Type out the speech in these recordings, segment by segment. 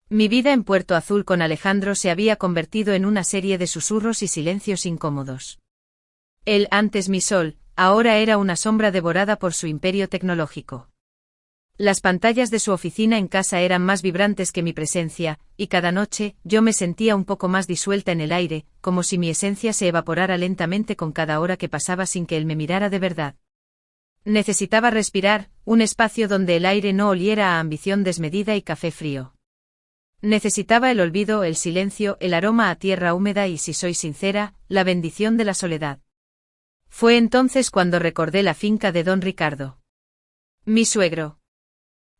Mi vida en Puerto Azul con Alejandro se había convertido en una serie de susurros y silencios incómodos. Él, antes mi sol, ahora era una sombra devorada por su imperio tecnológico. Las pantallas de su oficina en casa eran más vibrantes que mi presencia, y cada noche, yo me sentía un poco más disuelta en el aire, como si mi esencia se evaporara lentamente con cada hora que pasaba sin que él me mirara de verdad. Necesitaba respirar, un espacio donde el aire no oliera a ambición desmedida y café frío. Necesitaba el olvido, el silencio, el aroma a tierra húmeda y, si soy sincera, la bendición de la soledad. Fue entonces cuando recordé la finca de don Ricardo. Mi suegro.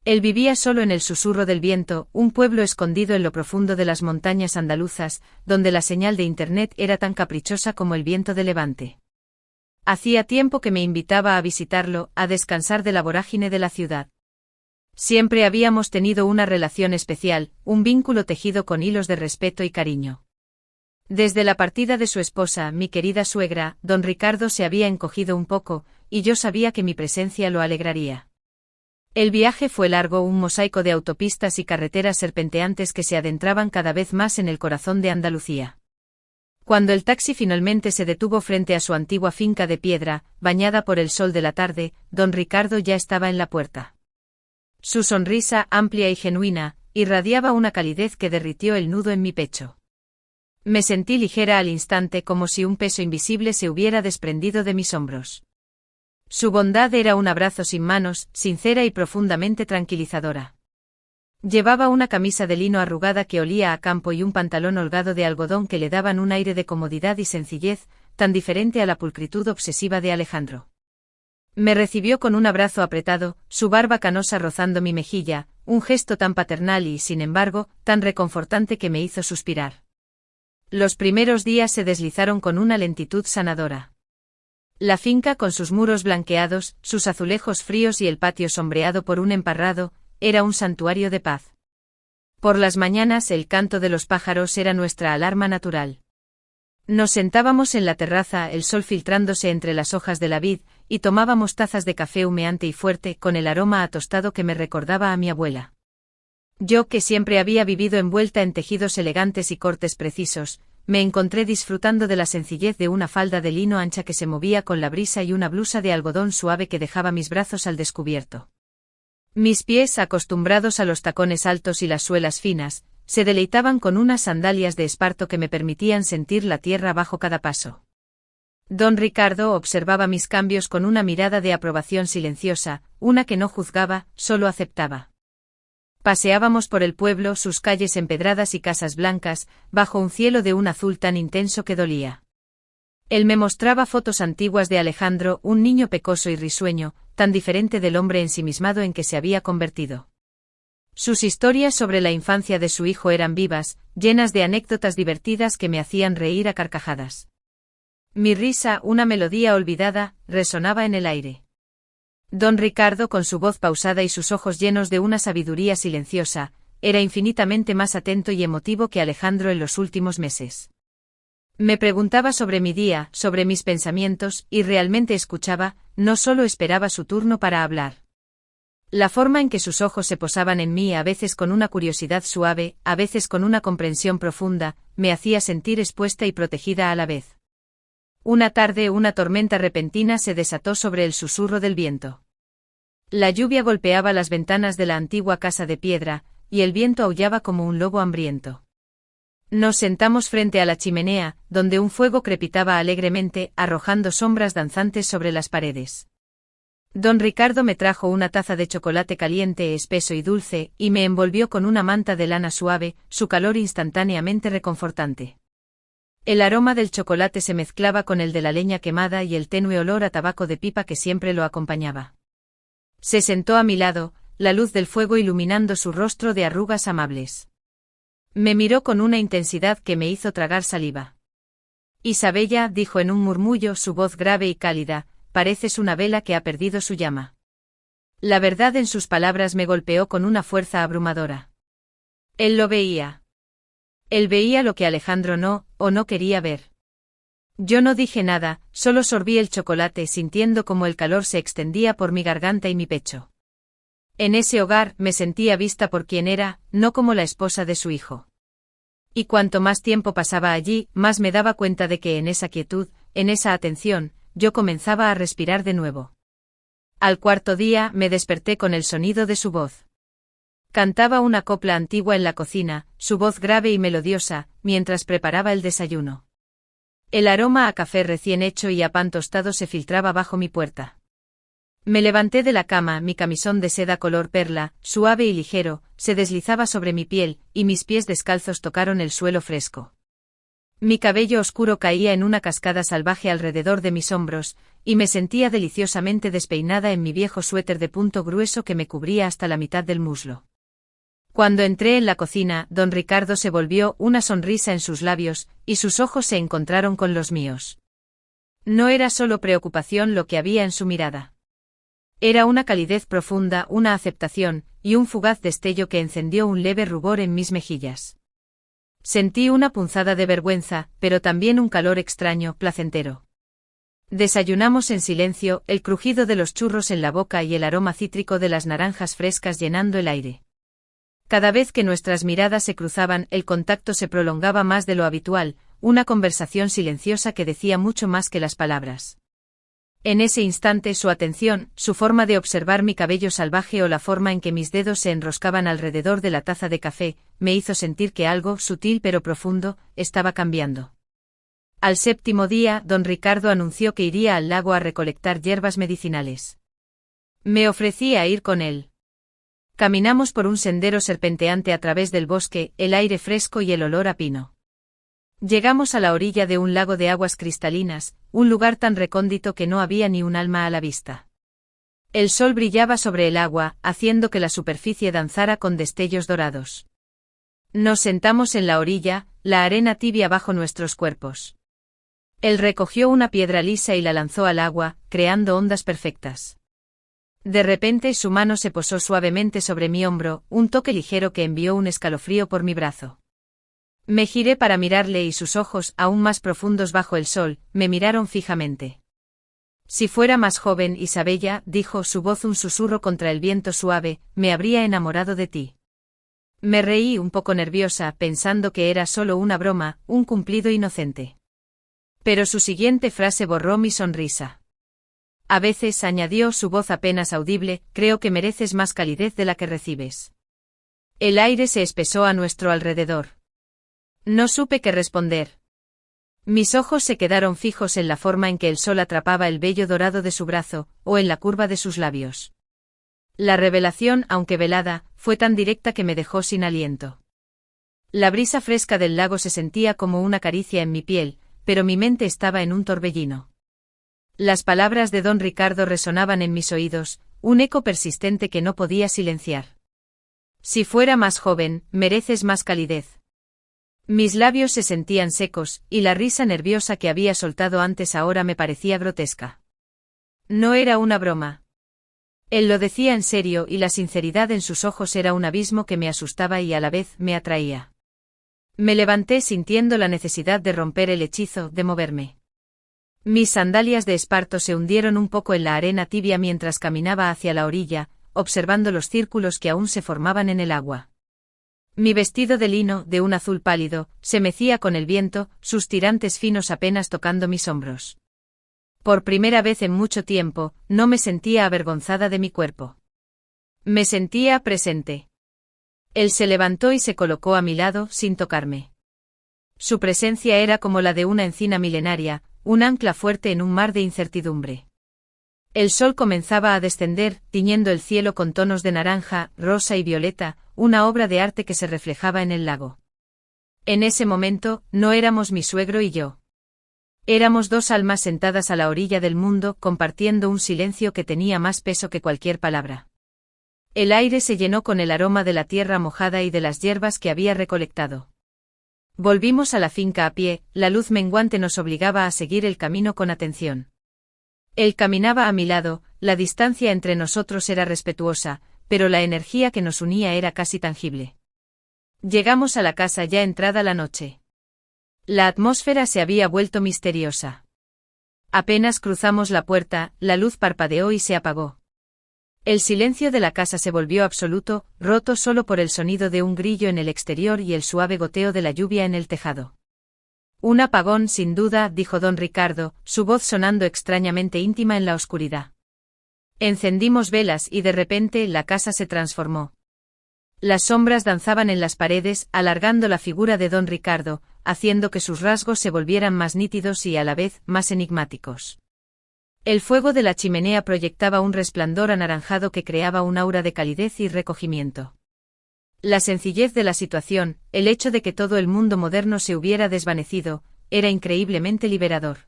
Él vivía solo en el susurro del viento, un pueblo escondido en lo profundo de las montañas andaluzas, donde la señal de internet era tan caprichosa como el viento de levante. Hacía tiempo que me invitaba a visitarlo, a descansar de la vorágine de la ciudad. Siempre habíamos tenido una relación especial, un vínculo tejido con hilos de respeto y cariño. Desde la partida de su esposa, mi querida suegra, don Ricardo se había encogido un poco, y yo sabía que mi presencia lo alegraría. El viaje fue largo, un mosaico de autopistas y carreteras serpenteantes que se adentraban cada vez más en el corazón de Andalucía. Cuando el taxi finalmente se detuvo frente a su antigua finca de piedra, bañada por el sol de la tarde, don Ricardo ya estaba en la puerta. Su sonrisa, amplia y genuina, irradiaba una calidez que derritió el nudo en mi pecho. Me sentí ligera al instante, como si un peso invisible se hubiera desprendido de mis hombros. Su bondad era un abrazo sin manos, sincera y profundamente tranquilizadora. Llevaba una camisa de lino arrugada que olía a campo y un pantalón holgado de algodón que le daban un aire de comodidad y sencillez, tan diferente a la pulcritud obsesiva de Alejandro. Me recibió con un abrazo apretado, su barba canosa rozando mi mejilla, un gesto tan paternal y, sin embargo, tan reconfortante que me hizo suspirar. Los primeros días se deslizaron con una lentitud sanadora. La finca, con sus muros blanqueados, sus azulejos fríos y el patio sombreado por un emparrado, era un santuario de paz. Por las mañanas el canto de los pájaros era nuestra alarma natural. Nos sentábamos en la terraza, el sol filtrándose entre las hojas de la vid, y tomábamos tazas de café humeante y fuerte, con el aroma a tostado que me recordaba a mi abuela. Yo, que siempre había vivido envuelta en tejidos elegantes y cortes precisos, me encontré disfrutando de la sencillez de una falda de lino ancha que se movía con la brisa y una blusa de algodón suave que dejaba mis brazos al descubierto. Mis pies, acostumbrados a los tacones altos y las suelas finas, se deleitaban con unas sandalias de esparto que me permitían sentir la tierra bajo cada paso. Don Ricardo observaba mis cambios con una mirada de aprobación silenciosa, una que no juzgaba, solo aceptaba. Paseábamos por el pueblo, sus calles empedradas y casas blancas, bajo un cielo de un azul tan intenso que dolía. Él me mostraba fotos antiguas de Alejandro, un niño pecoso y risueño, tan diferente del hombre ensimismado en que se había convertido. Sus historias sobre la infancia de su hijo eran vivas, llenas de anécdotas divertidas que me hacían reír a carcajadas. Mi risa, una melodía olvidada, resonaba en el aire. Don Ricardo, con su voz pausada y sus ojos llenos de una sabiduría silenciosa, era infinitamente más atento y emotivo que Alejandro en los últimos meses. Me preguntaba sobre mi día, sobre mis pensamientos, y realmente escuchaba, no solo esperaba su turno para hablar. La forma en que sus ojos se posaban en mí, a veces con una curiosidad suave, a veces con una comprensión profunda, me hacía sentir expuesta y protegida a la vez. Una tarde, una tormenta repentina se desató sobre el susurro del viento. La lluvia golpeaba las ventanas de la antigua casa de piedra, y el viento aullaba como un lobo hambriento. Nos sentamos frente a la chimenea, donde un fuego crepitaba alegremente, arrojando sombras danzantes sobre las paredes. Don Ricardo me trajo una taza de chocolate caliente, espeso y dulce, y me envolvió con una manta de lana suave, su calor instantáneamente reconfortante. El aroma del chocolate se mezclaba con el de la leña quemada y el tenue olor a tabaco de pipa que siempre lo acompañaba. Se sentó a mi lado, la luz del fuego iluminando su rostro de arrugas amables. Me miró con una intensidad que me hizo tragar saliva. Isabella, dijo en un murmullo, su voz grave y cálida, pareces una vela que ha perdido su llama. La verdad en sus palabras me golpeó con una fuerza abrumadora. Él lo veía. Él veía lo que Alejandro no, o no quería ver. Yo no dije nada, solo sorbí el chocolate sintiendo como el calor se extendía por mi garganta y mi pecho. En ese hogar me sentía vista por quien era, no como la esposa de su hijo. Y cuanto más tiempo pasaba allí, más me daba cuenta de que en esa quietud, en esa atención, yo comenzaba a respirar de nuevo. Al cuarto día me desperté con el sonido de su voz. Cantaba una copla antigua en la cocina, su voz grave y melodiosa, mientras preparaba el desayuno. El aroma a café recién hecho y a pan tostado se filtraba bajo mi puerta. Me levanté de la cama, mi camisón de seda color perla, suave y ligero, se deslizaba sobre mi piel, y mis pies descalzos tocaron el suelo fresco. Mi cabello oscuro caía en una cascada salvaje alrededor de mis hombros, y me sentía deliciosamente despeinada en mi viejo suéter de punto grueso que me cubría hasta la mitad del muslo. Cuando entré en la cocina, don Ricardo se volvió una sonrisa en sus labios, y sus ojos se encontraron con los míos. No era solo preocupación lo que había en su mirada. Era una calidez profunda, una aceptación, y un fugaz destello que encendió un leve rubor en mis mejillas. Sentí una punzada de vergüenza, pero también un calor extraño, placentero. Desayunamos en silencio, el crujido de los churros en la boca y el aroma cítrico de las naranjas frescas llenando el aire. Cada vez que nuestras miradas se cruzaban, el contacto se prolongaba más de lo habitual, una conversación silenciosa que decía mucho más que las palabras. En ese instante su atención, su forma de observar mi cabello salvaje o la forma en que mis dedos se enroscaban alrededor de la taza de café, me hizo sentir que algo, sutil pero profundo, estaba cambiando. Al séptimo día, don Ricardo anunció que iría al lago a recolectar hierbas medicinales. Me ofrecí a ir con él. Caminamos por un sendero serpenteante a través del bosque, el aire fresco y el olor a pino. Llegamos a la orilla de un lago de aguas cristalinas, un lugar tan recóndito que no había ni un alma a la vista. El sol brillaba sobre el agua, haciendo que la superficie danzara con destellos dorados. Nos sentamos en la orilla, la arena tibia bajo nuestros cuerpos. Él recogió una piedra lisa y la lanzó al agua, creando ondas perfectas. De repente su mano se posó suavemente sobre mi hombro, un toque ligero que envió un escalofrío por mi brazo. Me giré para mirarle y sus ojos, aún más profundos bajo el sol, me miraron fijamente. Si fuera más joven, Isabella, dijo su voz un susurro contra el viento suave, me habría enamorado de ti. Me reí un poco nerviosa, pensando que era solo una broma, un cumplido inocente. Pero su siguiente frase borró mi sonrisa. A veces, añadió su voz apenas audible, creo que mereces más calidez de la que recibes. El aire se espesó a nuestro alrededor. No supe qué responder. Mis ojos se quedaron fijos en la forma en que el sol atrapaba el vello dorado de su brazo, o en la curva de sus labios. La revelación, aunque velada, fue tan directa que me dejó sin aliento. La brisa fresca del lago se sentía como una caricia en mi piel, pero mi mente estaba en un torbellino. Las palabras de don Ricardo resonaban en mis oídos, un eco persistente que no podía silenciar. Si fuera más joven, mereces más calidez. Mis labios se sentían secos, y la risa nerviosa que había soltado antes ahora me parecía grotesca. No era una broma. Él lo decía en serio y la sinceridad en sus ojos era un abismo que me asustaba y a la vez me atraía. Me levanté sintiendo la necesidad de romper el hechizo, de moverme. Mis sandalias de esparto se hundieron un poco en la arena tibia mientras caminaba hacia la orilla, observando los círculos que aún se formaban en el agua. Mi vestido de lino, de un azul pálido, se mecía con el viento, sus tirantes finos apenas tocando mis hombros. Por primera vez en mucho tiempo, no me sentía avergonzada de mi cuerpo. Me sentía presente. Él se levantó y se colocó a mi lado, sin tocarme. Su presencia era como la de una encina milenaria, un ancla fuerte en un mar de incertidumbre. El sol comenzaba a descender, tiñendo el cielo con tonos de naranja, rosa y violeta, una obra de arte que se reflejaba en el lago. En ese momento, no éramos mi suegro y yo. Éramos dos almas sentadas a la orilla del mundo, compartiendo un silencio que tenía más peso que cualquier palabra. El aire se llenó con el aroma de la tierra mojada y de las hierbas que había recolectado. Volvimos a la finca a pie, la luz menguante nos obligaba a seguir el camino con atención. Él caminaba a mi lado, la distancia entre nosotros era respetuosa, pero la energía que nos unía era casi tangible. Llegamos a la casa ya entrada la noche. La atmósfera se había vuelto misteriosa. Apenas cruzamos la puerta, la luz parpadeó y se apagó. El silencio de la casa se volvió absoluto, roto solo por el sonido de un grillo en el exterior y el suave goteo de la lluvia en el tejado. Un apagón, sin duda, dijo don Ricardo, su voz sonando extrañamente íntima en la oscuridad. Encendimos velas y de repente la casa se transformó. Las sombras danzaban en las paredes, alargando la figura de don Ricardo, haciendo que sus rasgos se volvieran más nítidos y a la vez más enigmáticos. El fuego de la chimenea proyectaba un resplandor anaranjado que creaba un aura de calidez y recogimiento. La sencillez de la situación, el hecho de que todo el mundo moderno se hubiera desvanecido, era increíblemente liberador.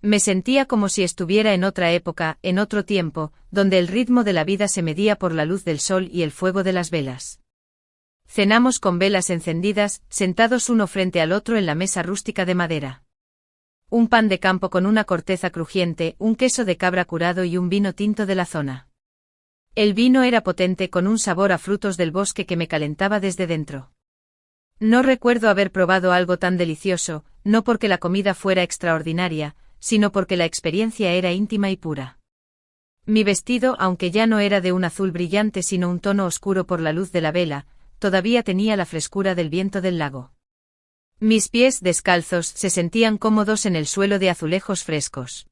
Me sentía como si estuviera en otra época, en otro tiempo, donde el ritmo de la vida se medía por la luz del sol y el fuego de las velas. Cenamos con velas encendidas, sentados uno frente al otro en la mesa rústica de madera. Un pan de campo con una corteza crujiente, un queso de cabra curado y un vino tinto de la zona. El vino era potente con un sabor a frutos del bosque que me calentaba desde dentro. No recuerdo haber probado algo tan delicioso, no porque la comida fuera extraordinaria, sino porque la experiencia era íntima y pura. Mi vestido, aunque ya no era de un azul brillante sino un tono oscuro por la luz de la vela, todavía tenía la frescura del viento del lago. Mis pies, descalzos, se sentían cómodos en el suelo de azulejos frescos.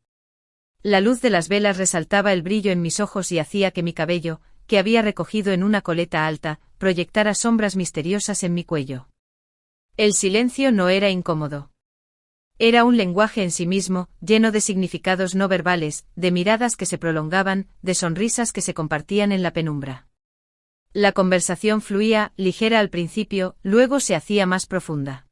La luz de las velas resaltaba el brillo en mis ojos y hacía que mi cabello, que había recogido en una coleta alta, proyectara sombras misteriosas en mi cuello. El silencio no era incómodo. Era un lenguaje en sí mismo, lleno de significados no verbales, de miradas que se prolongaban, de sonrisas que se compartían en la penumbra. La conversación fluía, ligera al principio, luego se hacía más profunda.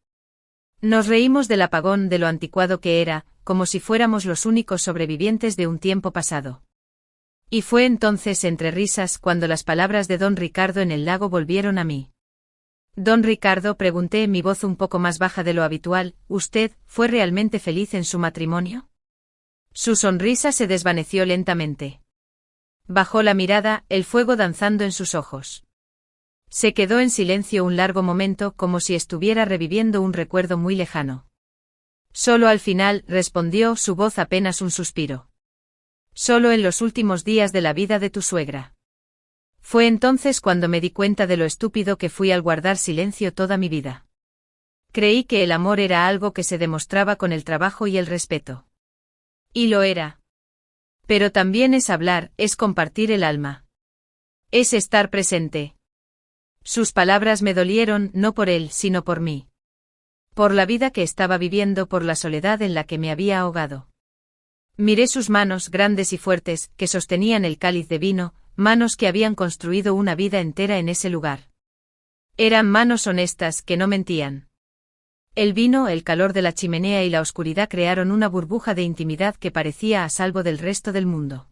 Nos reímos del apagón, de lo anticuado que era, como si fuéramos los únicos sobrevivientes de un tiempo pasado. Y fue entonces entre risas cuando las palabras de don Ricardo en el lago volvieron a mí. Don Ricardo, pregunté en mi voz un poco más baja de lo habitual, ¿usted fue realmente feliz en su matrimonio? Su sonrisa se desvaneció lentamente. Bajó la mirada, el fuego danzando en sus ojos. Se quedó en silencio un largo momento como si estuviera reviviendo un recuerdo muy lejano. Solo al final, respondió, su voz apenas un suspiro. Solo en los últimos días de la vida de tu suegra. Fue entonces cuando me di cuenta de lo estúpido que fui al guardar silencio toda mi vida. Creí que el amor era algo que se demostraba con el trabajo y el respeto. Y lo era. Pero también es hablar, es compartir el alma. Es estar presente. Sus palabras me dolieron, no por él, sino por mí. Por la vida que estaba viviendo, por la soledad en la que me había ahogado. Miré sus manos grandes y fuertes, que sostenían el cáliz de vino, manos que habían construido una vida entera en ese lugar. Eran manos honestas, que no mentían. El vino, el calor de la chimenea y la oscuridad crearon una burbuja de intimidad que parecía a salvo del resto del mundo.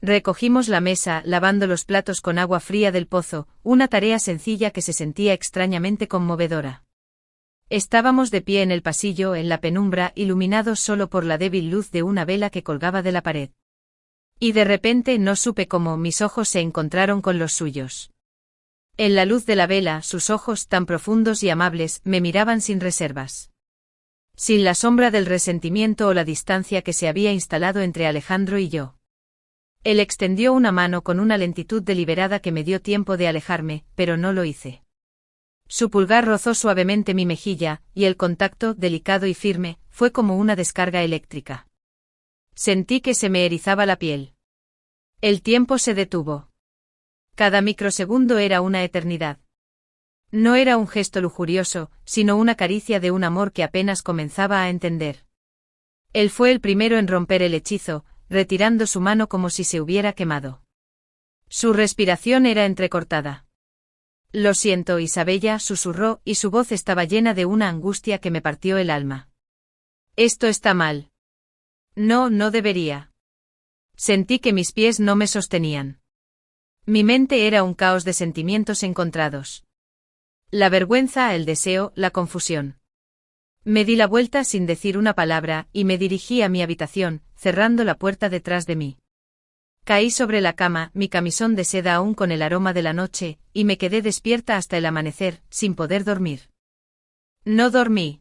Recogimos la mesa, lavando los platos con agua fría del pozo, una tarea sencilla que se sentía extrañamente conmovedora. Estábamos de pie en el pasillo, en la penumbra, iluminados solo por la débil luz de una vela que colgaba de la pared. Y de repente no supe cómo mis ojos se encontraron con los suyos. En la luz de la vela, sus ojos, tan profundos y amables, me miraban sin reservas. Sin la sombra del resentimiento o la distancia que se había instalado entre Alejandro y yo. Él extendió una mano con una lentitud deliberada que me dio tiempo de alejarme, pero no lo hice. Su pulgar rozó suavemente mi mejilla, y el contacto, delicado y firme, fue como una descarga eléctrica. Sentí que se me erizaba la piel. El tiempo se detuvo. Cada microsegundo era una eternidad. No era un gesto lujurioso, sino una caricia de un amor que apenas comenzaba a entender. Él fue el primero en romper el hechizo, retirando su mano como si se hubiera quemado. Su respiración era entrecortada. Lo siento, Isabella, susurró, y su voz estaba llena de una angustia que me partió el alma. Esto está mal. No, no debería. Sentí que mis pies no me sostenían. Mi mente era un caos de sentimientos encontrados. La vergüenza, el deseo, la confusión. Me di la vuelta sin decir una palabra, y me dirigí a mi habitación, cerrando la puerta detrás de mí. Caí sobre la cama, mi camisón de seda aún con el aroma de la noche, y me quedé despierta hasta el amanecer, sin poder dormir. No dormí.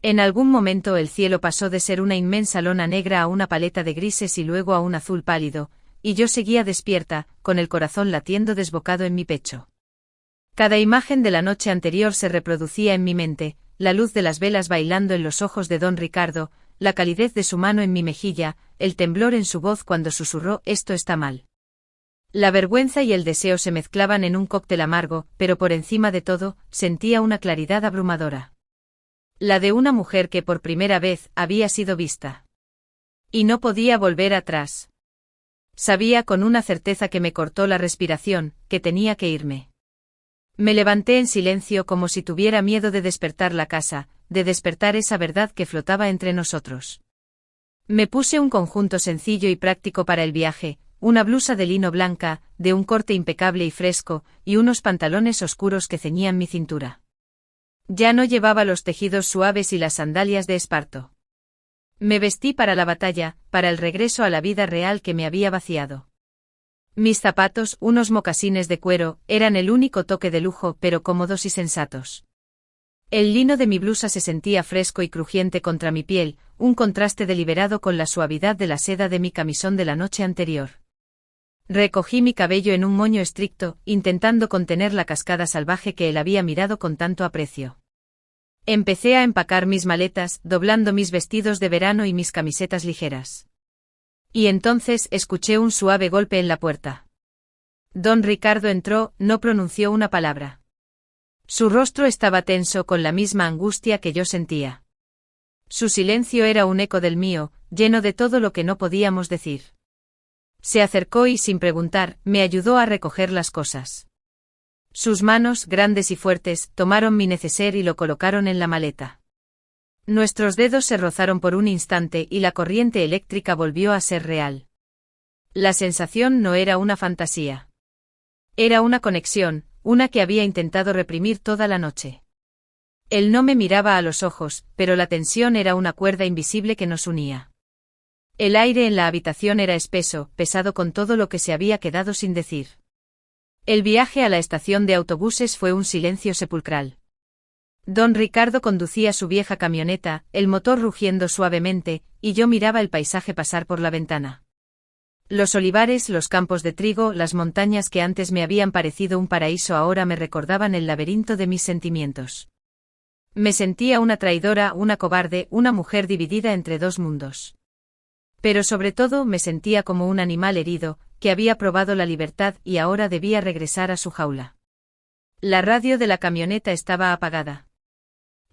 En algún momento el cielo pasó de ser una inmensa lona negra a una paleta de grises y luego a un azul pálido, y yo seguía despierta, con el corazón latiendo desbocado en mi pecho. Cada imagen de la noche anterior se reproducía en mi mente, la luz de las velas bailando en los ojos de don Ricardo, la calidez de su mano en mi mejilla, el temblor en su voz cuando susurró «esto está mal». La vergüenza y el deseo se mezclaban en un cóctel amargo, pero por encima de todo, sentía una claridad abrumadora. La de una mujer que por primera vez había sido vista. Y no podía volver atrás. Sabía con una certeza que me cortó la respiración, que tenía que irme. Me levanté en silencio como si tuviera miedo de despertar la casa, de despertar esa verdad que flotaba entre nosotros. Me puse un conjunto sencillo y práctico para el viaje, una blusa de lino blanca, de un corte impecable y fresco, y unos pantalones oscuros que ceñían mi cintura. Ya no llevaba los tejidos suaves y las sandalias de esparto. Me vestí para la batalla, para el regreso a la vida real que me había vaciado. Mis zapatos, unos mocasines de cuero, eran el único toque de lujo, pero cómodos y sensatos. El lino de mi blusa se sentía fresco y crujiente contra mi piel, un contraste deliberado con la suavidad de la seda de mi camisón de la noche anterior. Recogí mi cabello en un moño estricto, intentando contener la cascada salvaje que él había mirado con tanto aprecio. Empecé a empacar mis maletas, doblando mis vestidos de verano y mis camisetas ligeras. Y entonces escuché un suave golpe en la puerta. Don Ricardo entró, no pronunció una palabra. Su rostro estaba tenso con la misma angustia que yo sentía. Su silencio era un eco del mío, lleno de todo lo que no podíamos decir. Se acercó y sin preguntar, me ayudó a recoger las cosas. Sus manos, grandes y fuertes, tomaron mi neceser y lo colocaron en la maleta. Nuestros dedos se rozaron por un instante y la corriente eléctrica volvió a ser real. La sensación no era una fantasía. Era una conexión, una que había intentado reprimir toda la noche. Él no me miraba a los ojos, pero la tensión era una cuerda invisible que nos unía. El aire en la habitación era espeso, pesado con todo lo que se había quedado sin decir. El viaje a la estación de autobuses fue un silencio sepulcral. Don Ricardo conducía su vieja camioneta, el motor rugiendo suavemente, y yo miraba el paisaje pasar por la ventana. Los olivares, los campos de trigo, las montañas que antes me habían parecido un paraíso ahora me recordaban el laberinto de mis sentimientos. Me sentía una traidora, una cobarde, una mujer dividida entre dos mundos. Pero sobre todo me sentía como un animal herido, que había probado la libertad y ahora debía regresar a su jaula. La radio de la camioneta estaba apagada.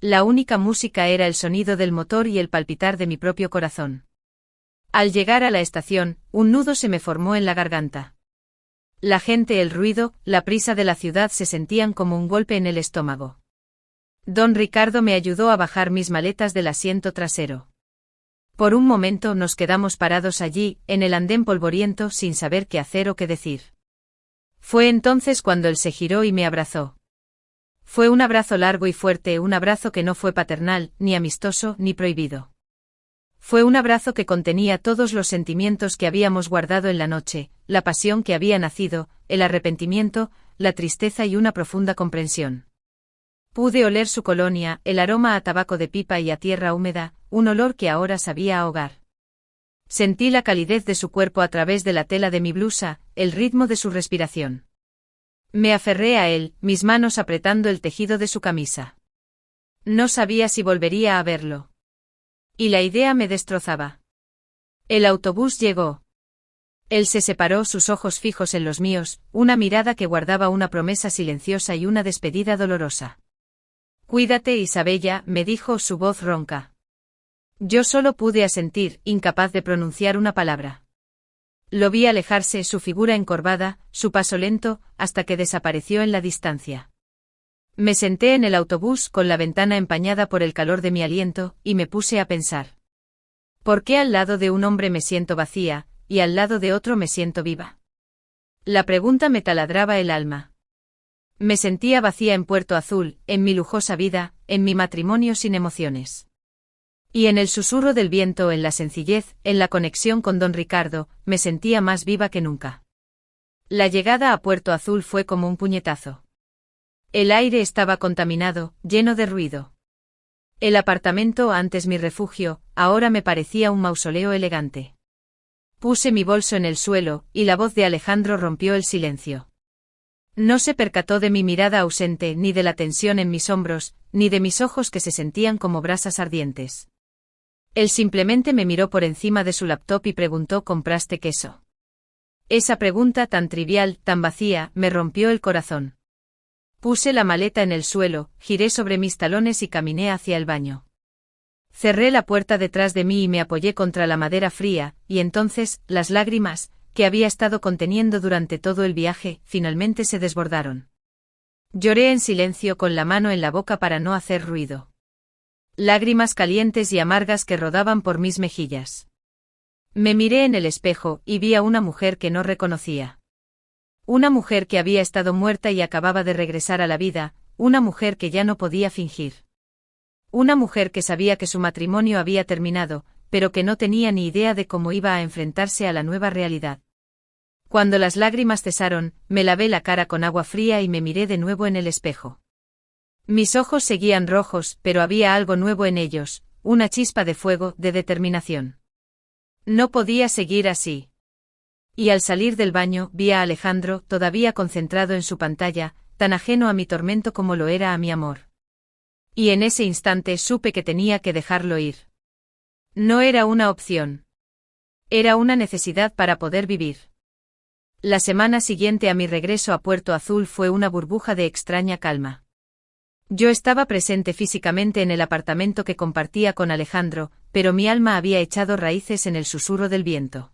La única música era el sonido del motor y el palpitar de mi propio corazón. Al llegar a la estación, un nudo se me formó en la garganta. La gente, el ruido, la prisa de la ciudad se sentían como un golpe en el estómago. Don Ricardo me ayudó a bajar mis maletas del asiento trasero. Por un momento nos quedamos parados allí, en el andén polvoriento, sin saber qué hacer o qué decir. Fue entonces cuando él se giró y me abrazó. Fue un abrazo largo y fuerte, un abrazo que no fue paternal, ni amistoso, ni prohibido. Fue un abrazo que contenía todos los sentimientos que habíamos guardado en la noche, la pasión que había nacido, el arrepentimiento, la tristeza y una profunda comprensión. Pude oler su colonia, el aroma a tabaco de pipa y a tierra húmeda, un olor que ahora sabía a hogar. Sentí la calidez de su cuerpo a través de la tela de mi blusa, el ritmo de su respiración. Me aferré a él, mis manos apretando el tejido de su camisa. No sabía si volvería a verlo. Y la idea me destrozaba. El autobús llegó. Él se separó, sus ojos fijos en los míos, una mirada que guardaba una promesa silenciosa y una despedida dolorosa. Cuídate, Isabella, me dijo, su voz ronca. Yo solo pude asentir, incapaz de pronunciar una palabra. Lo vi alejarse, su figura encorvada, su paso lento, hasta que desapareció en la distancia. Me senté en el autobús con la ventana empañada por el calor de mi aliento, y me puse a pensar. ¿Por qué al lado de un hombre me siento vacía, y al lado de otro me siento viva? La pregunta me taladraba el alma. Me sentía vacía en Puerto Azul, en mi lujosa vida, en mi matrimonio sin emociones. Y en el susurro del viento, en la sencillez, en la conexión con don Ricardo, me sentía más viva que nunca. La llegada a Puerto Azul fue como un puñetazo. El aire estaba contaminado, lleno de ruido. El apartamento, antes mi refugio, ahora me parecía un mausoleo elegante. Puse mi bolso en el suelo, y la voz de Alejandro rompió el silencio. No se percató de mi mirada ausente, ni de la tensión en mis hombros, ni de mis ojos que se sentían como brasas ardientes. Él simplemente me miró por encima de su laptop y preguntó: ¿compraste queso? Esa pregunta tan trivial, tan vacía, me rompió el corazón. Puse la maleta en el suelo, giré sobre mis talones y caminé hacia el baño. Cerré la puerta detrás de mí y me apoyé contra la madera fría, y entonces, las lágrimas, que había estado conteniendo durante todo el viaje, finalmente se desbordaron. Lloré en silencio con la mano en la boca para no hacer ruido. Lágrimas calientes y amargas que rodaban por mis mejillas. Me miré en el espejo y vi a una mujer que no reconocía. Una mujer que había estado muerta y acababa de regresar a la vida, una mujer que ya no podía fingir. Una mujer que sabía que su matrimonio había terminado, pero que no tenía ni idea de cómo iba a enfrentarse a la nueva realidad. Cuando las lágrimas cesaron, me lavé la cara con agua fría y me miré de nuevo en el espejo. Mis ojos seguían rojos, pero había algo nuevo en ellos, una chispa de fuego, de determinación. No podía seguir así. Y al salir del baño, vi a Alejandro, todavía concentrado en su pantalla, tan ajeno a mi tormento como lo era a mi amor. Y en ese instante supe que tenía que dejarlo ir. No era una opción. Era una necesidad para poder vivir. La semana siguiente a mi regreso a Puerto Azul fue una burbuja de extraña calma. Yo estaba presente físicamente en el apartamento que compartía con Alejandro, pero mi alma había echado raíces en el susurro del viento.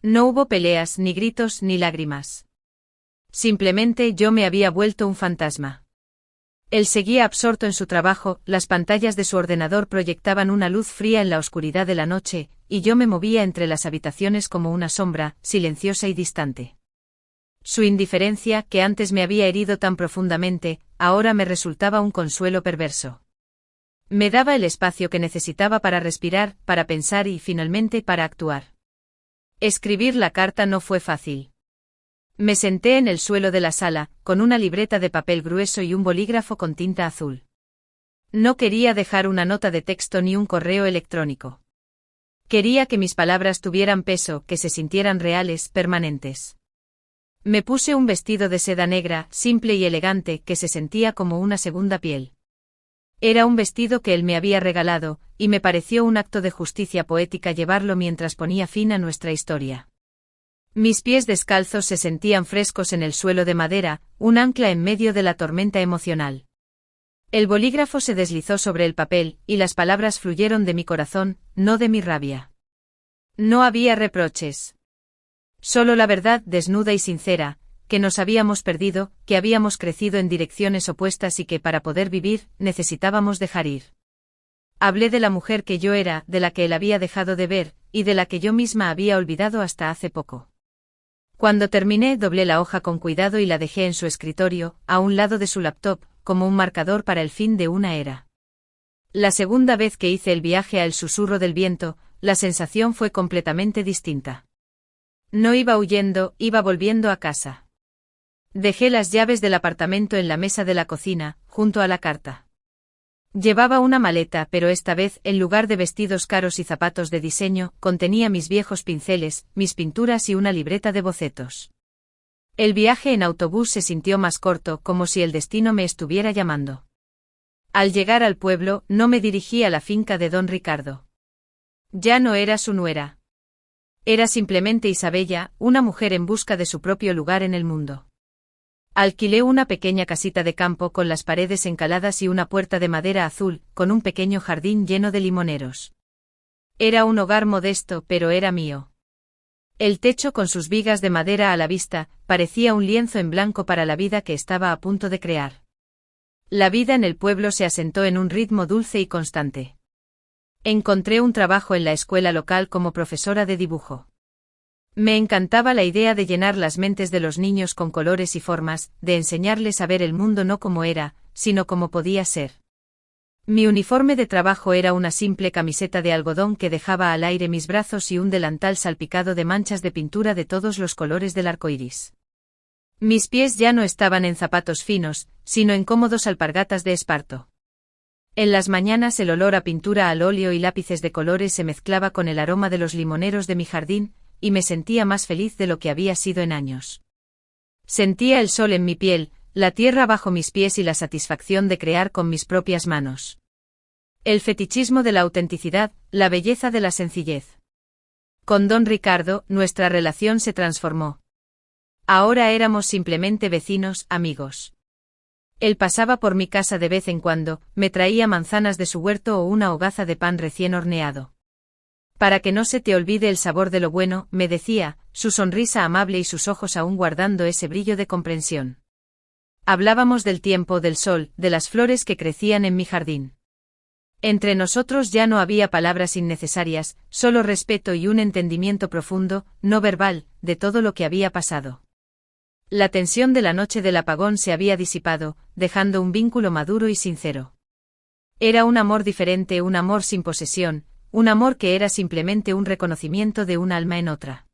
No hubo peleas, ni gritos, ni lágrimas. Simplemente yo me había vuelto un fantasma. Él seguía absorto en su trabajo, las pantallas de su ordenador proyectaban una luz fría en la oscuridad de la noche, y yo me movía entre las habitaciones como una sombra, silenciosa y distante. Su indiferencia, que antes me había herido tan profundamente, ahora me resultaba un consuelo perverso. Me daba el espacio que necesitaba para respirar, para pensar y, finalmente, para actuar. Escribir la carta no fue fácil. Me senté en el suelo de la sala, con una libreta de papel grueso y un bolígrafo con tinta azul. No quería dejar una nota de texto ni un correo electrónico. Quería que mis palabras tuvieran peso, que se sintieran reales, permanentes. Me puse un vestido de seda negra, simple y elegante, que se sentía como una segunda piel. Era un vestido que él me había regalado, y me pareció un acto de justicia poética llevarlo mientras ponía fin a nuestra historia. Mis pies descalzos se sentían frescos en el suelo de madera, un ancla en medio de la tormenta emocional. El bolígrafo se deslizó sobre el papel, y las palabras fluyeron de mi corazón, no de mi rabia. No había reproches. Solo la verdad desnuda y sincera, que nos habíamos perdido, que habíamos crecido en direcciones opuestas y que para poder vivir, necesitábamos dejar ir. Hablé de la mujer que yo era, de la que él había dejado de ver, y de la que yo misma había olvidado hasta hace poco. Cuando terminé, doblé la hoja con cuidado y la dejé en su escritorio, a un lado de su laptop, como un marcador para el fin de una era. La segunda vez que hice el viaje a El Susurro del Viento, la sensación fue completamente distinta. No iba huyendo, iba volviendo a casa. Dejé las llaves del apartamento en la mesa de la cocina, junto a la carta. Llevaba una maleta, pero esta vez, en lugar de vestidos caros y zapatos de diseño, contenía mis viejos pinceles, mis pinturas y una libreta de bocetos. El viaje en autobús se sintió más corto, como si el destino me estuviera llamando. Al llegar al pueblo, no me dirigí a la finca de don Ricardo. Ya no era su nuera. Era simplemente Isabella, una mujer en busca de su propio lugar en el mundo. Alquilé una pequeña casita de campo con las paredes encaladas y una puerta de madera azul, con un pequeño jardín lleno de limoneros. Era un hogar modesto, pero era mío. El techo con sus vigas de madera a la vista, parecía un lienzo en blanco para la vida que estaba a punto de crear. La vida en el pueblo se asentó en un ritmo dulce y constante. Encontré un trabajo en la escuela local como profesora de dibujo. Me encantaba la idea de llenar las mentes de los niños con colores y formas, de enseñarles a ver el mundo no como era, sino como podía ser. Mi uniforme de trabajo era una simple camiseta de algodón que dejaba al aire mis brazos y un delantal salpicado de manchas de pintura de todos los colores del arco iris. Mis pies ya no estaban en zapatos finos, sino en cómodos alpargatas de esparto. En las mañanas el olor a pintura al óleo y lápices de colores se mezclaba con el aroma de los limoneros de mi jardín, y me sentía más feliz de lo que había sido en años. Sentía el sol en mi piel, la tierra bajo mis pies y la satisfacción de crear con mis propias manos. El fetichismo de la autenticidad, la belleza de la sencillez. Con don Ricardo, nuestra relación se transformó. Ahora éramos simplemente vecinos, amigos. Él pasaba por mi casa de vez en cuando, me traía manzanas de su huerto o una hogaza de pan recién horneado. Para que no se te olvide el sabor de lo bueno, me decía, su sonrisa amable y sus ojos aún guardando ese brillo de comprensión. Hablábamos del tiempo, del sol, de las flores que crecían en mi jardín. Entre nosotros ya no había palabras innecesarias, solo respeto y un entendimiento profundo, no verbal, de todo lo que había pasado. La tensión de la noche del apagón se había disipado, dejando un vínculo maduro y sincero. Era un amor diferente, un amor sin posesión, un amor que era simplemente un reconocimiento de un alma en otra.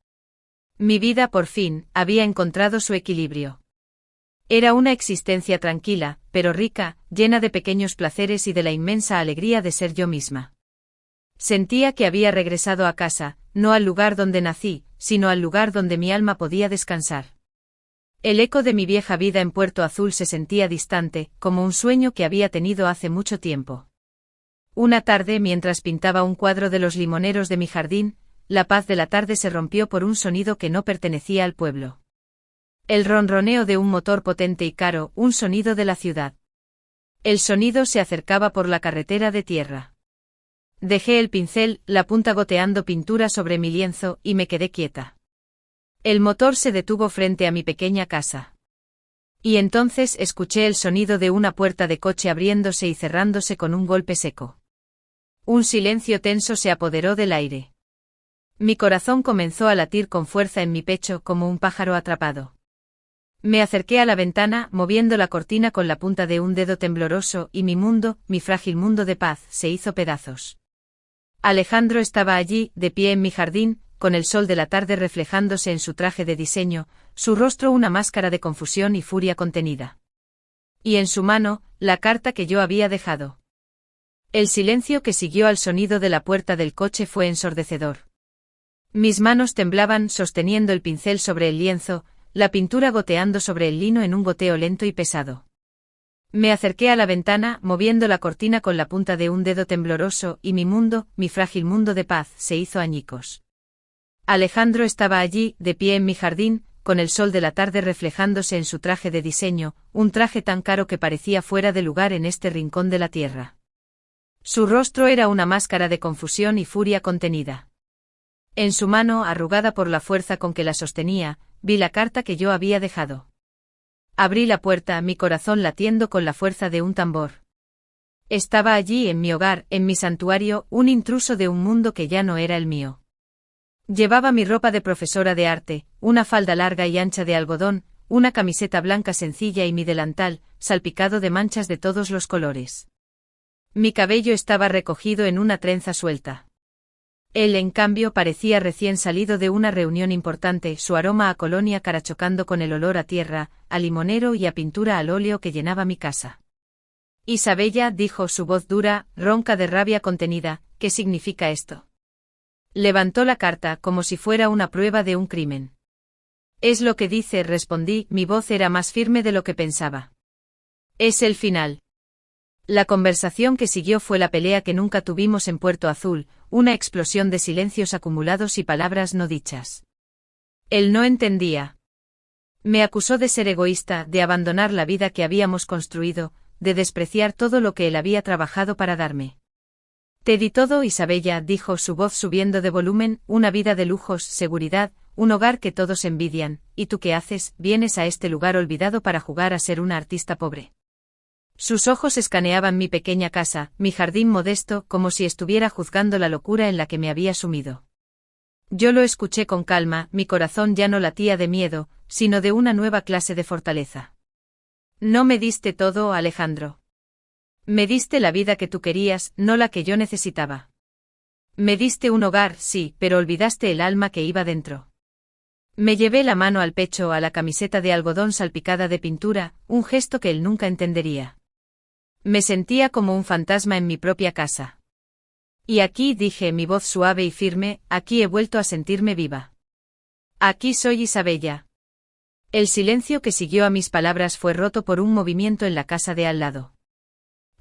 Mi vida, por fin, había encontrado su equilibrio. Era una existencia tranquila, pero rica, llena de pequeños placeres y de la inmensa alegría de ser yo misma. Sentía que había regresado a casa, no al lugar donde nací, sino al lugar donde mi alma podía descansar. El eco de mi vieja vida en Puerto Azul se sentía distante, como un sueño que había tenido hace mucho tiempo. Una tarde, mientras pintaba un cuadro de los limoneros de mi jardín, la paz de la tarde se rompió por un sonido que no pertenecía al pueblo. El ronroneo de un motor potente y caro, un sonido de la ciudad. El sonido se acercaba por la carretera de tierra. Dejé el pincel, la punta goteando pintura sobre mi lienzo, y me quedé quieta. El motor se detuvo frente a mi pequeña casa. Y entonces escuché el sonido de una puerta de coche abriéndose y cerrándose con un golpe seco. Un silencio tenso se apoderó del aire. Mi corazón comenzó a latir con fuerza en mi pecho como un pájaro atrapado. Me acerqué a la ventana, moviendo la cortina con la punta de un dedo tembloroso, y mi mundo, mi frágil mundo de paz, se hizo pedazos. Alejandro estaba allí, de pie en mi jardín, con el sol de la tarde reflejándose en su traje de diseño, su rostro una máscara de confusión y furia contenida. Y en su mano, la carta que yo había dejado. El silencio que siguió al sonido de la puerta del coche fue ensordecedor. Mis manos temblaban sosteniendo el pincel sobre el lienzo, la pintura goteando sobre el lino en un goteo lento y pesado. Me acerqué a la ventana, moviendo la cortina con la punta de un dedo tembloroso, y mi mundo, mi frágil mundo de paz, se hizo añicos. Alejandro estaba allí, de pie en mi jardín, con el sol de la tarde reflejándose en su traje de diseño, un traje tan caro que parecía fuera de lugar en este rincón de la tierra. Su rostro era una máscara de confusión y furia contenida. En su mano, arrugada por la fuerza con que la sostenía, vi la carta que yo había dejado. Abrí la puerta, mi corazón latiendo con la fuerza de un tambor. Estaba allí, en mi hogar, en mi santuario, un intruso de un mundo que ya no era el mío. Llevaba mi ropa de profesora de arte, una falda larga y ancha de algodón, una camiseta blanca sencilla y mi delantal, salpicado de manchas de todos los colores. Mi cabello estaba recogido en una trenza suelta. Él, en cambio, parecía recién salido de una reunión importante, su aroma a colonia carachocando con el olor a tierra, a limonero y a pintura al óleo que llenaba mi casa. Isabella, dijo su voz dura, ronca de rabia contenida, ¿qué significa esto? Levantó la carta como si fuera una prueba de un crimen. Es lo que dice, respondí, mi voz era más firme de lo que pensaba. Es el final. La conversación que siguió fue la pelea que nunca tuvimos en Puerto Azul, una explosión de silencios acumulados y palabras no dichas. Él no entendía. Me acusó de ser egoísta, de abandonar la vida que habíamos construido, de despreciar todo lo que él había trabajado para darme. Te di todo, Isabella, dijo su voz subiendo de volumen, una vida de lujos, seguridad, un hogar que todos envidian, ¿y tú qué haces? Vienes a este lugar olvidado para jugar a ser una artista pobre. Sus ojos escaneaban mi pequeña casa, mi jardín modesto, como si estuviera juzgando la locura en la que me había sumido. Yo lo escuché con calma, mi corazón ya no latía de miedo, sino de una nueva clase de fortaleza. No me diste todo, Alejandro. Me diste la vida que tú querías, no la que yo necesitaba. Me diste un hogar, sí, pero olvidaste el alma que iba dentro. Me llevé la mano al pecho, a la camiseta de algodón salpicada de pintura, un gesto que él nunca entendería. Me sentía como un fantasma en mi propia casa. Y aquí, dije, mi voz suave y firme, aquí he vuelto a sentirme viva. Aquí soy Isabella. El silencio que siguió a mis palabras fue roto por un movimiento en la casa de al lado.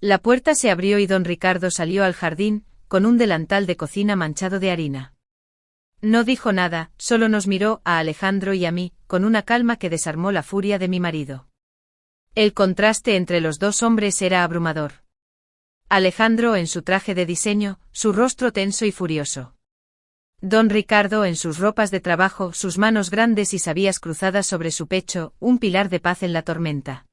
La puerta se abrió y don Ricardo salió al jardín, con un delantal de cocina manchado de harina. No dijo nada, solo nos miró a Alejandro y a mí, con una calma que desarmó la furia de mi marido. El contraste entre los dos hombres era abrumador. Alejandro en su traje de diseño, su rostro tenso y furioso. Don Ricardo en sus ropas de trabajo, sus manos grandes y sabias cruzadas sobre su pecho, un pilar de paz en la tormenta.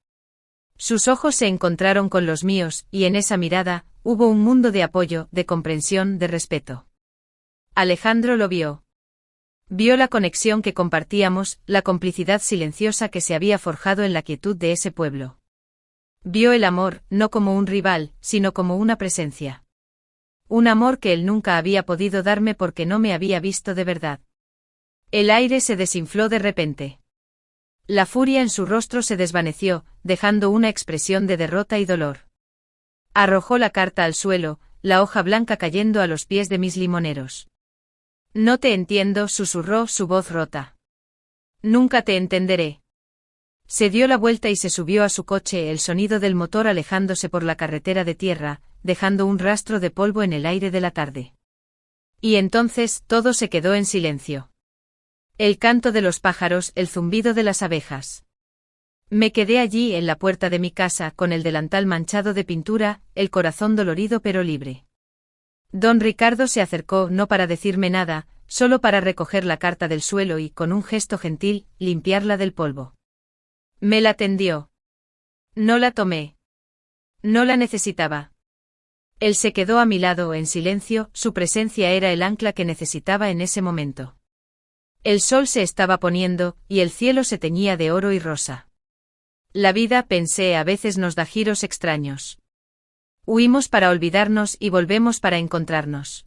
Sus ojos se encontraron con los míos, y en esa mirada, hubo un mundo de apoyo, de comprensión, de respeto. Alejandro lo vio. Vio la conexión que compartíamos, la complicidad silenciosa que se había forjado en la quietud de ese pueblo. Vio el amor, no como un rival, sino como una presencia. Un amor que él nunca había podido darme porque no me había visto de verdad. El aire se desinfló de repente. La furia en su rostro se desvaneció, dejando una expresión de derrota y dolor. Arrojó la carta al suelo, la hoja blanca cayendo a los pies de mis limoneros. No te entiendo, susurró su voz rota. Nunca te entenderé. Se dio la vuelta y se subió a su coche, el sonido del motor alejándose por la carretera de tierra, dejando un rastro de polvo en el aire de la tarde. Y entonces todo se quedó en silencio. El canto de los pájaros, el zumbido de las abejas. Me quedé allí en la puerta de mi casa, con el delantal manchado de pintura, el corazón dolorido pero libre. Don Ricardo se acercó no para decirme nada, solo para recoger la carta del suelo y, con un gesto gentil, limpiarla del polvo. Me la tendió. No la tomé. No la necesitaba. Él se quedó a mi lado en silencio, su presencia era el ancla que necesitaba en ese momento. El sol se estaba poniendo, y el cielo se teñía de oro y rosa. La vida, pensé, a veces nos da giros extraños. Huimos para olvidarnos y volvemos para encontrarnos.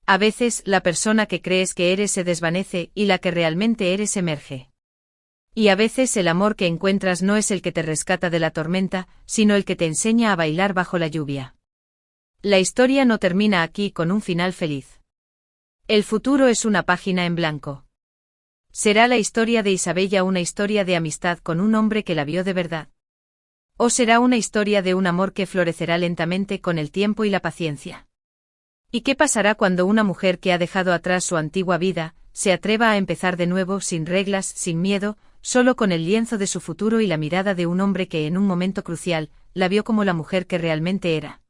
A veces, la persona que crees que eres se desvanece y la que realmente eres emerge. Y a veces el amor que encuentras no es el que te rescata de la tormenta, sino el que te enseña a bailar bajo la lluvia. La historia no termina aquí con un final feliz. El futuro es una página en blanco. ¿Será la historia de Isabella una historia de amistad con un hombre que la vio de verdad? ¿O será una historia de un amor que florecerá lentamente con el tiempo y la paciencia? ¿Y qué pasará cuando una mujer que ha dejado atrás su antigua vida, se atreva a empezar de nuevo sin reglas, sin miedo, solo con el lienzo de su futuro y la mirada de un hombre que en un momento crucial, la vio como la mujer que realmente era?